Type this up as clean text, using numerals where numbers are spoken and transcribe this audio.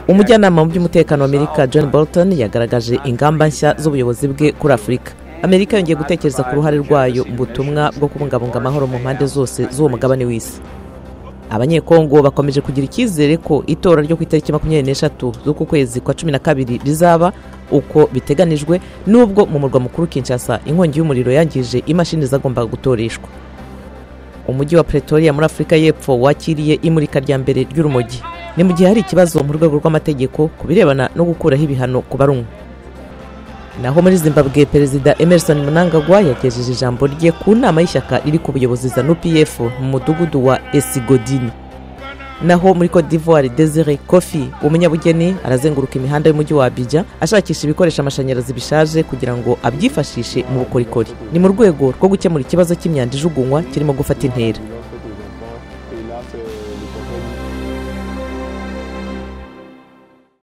umujyanama mu by'umutekano wa Amerika John Bolton yagaragaje ingamba nshya z'ubuyobozi bwe kuri Afurika. Amerika yongeye gutekereza ku ruhare rwayo mu butumwa bwo kubungabunga amahoro mu mpande zose z'uwo mugabane w'isi. Abanyekongo bakomeje kugira icyizere ko itora ryo ku itariki 23 z'uku kwezi kwa 12 rizaba uko biteganijwe, nubwo mu murwa mukuru Kinshasa inkongi y'umuriro yangije imashini zagombaga gutoreshwa. Umujyi wa Pretoria muri Afurika y'Epfo wakiriye imurika rya mbere ry'urumogi. Ni mu gihe hari ikibazo mu rwego rw'amategeko kubirebana no gukuraho ibihano ku barunywa. Naho muri Zimbabwe, Perezida Emmerson Mnangagwa yagejeje ijambo rye ku nama y'ishyaka riri ku buyobozi za NUPF mu mudugudu wa Esigodini. Naho muri Cote d'Ivoire, Desire Kofi umunyabugeni arazenguruka imihanda y'umujyi wa Abidjan ashakisha ibikoresha amashanyarazi bishaje kugira ngo abyifashishe mu bukorikori. Ni mu rwego rwo gukemura ikibazo cy'imyanda ijugunywa kirimo gufata intera.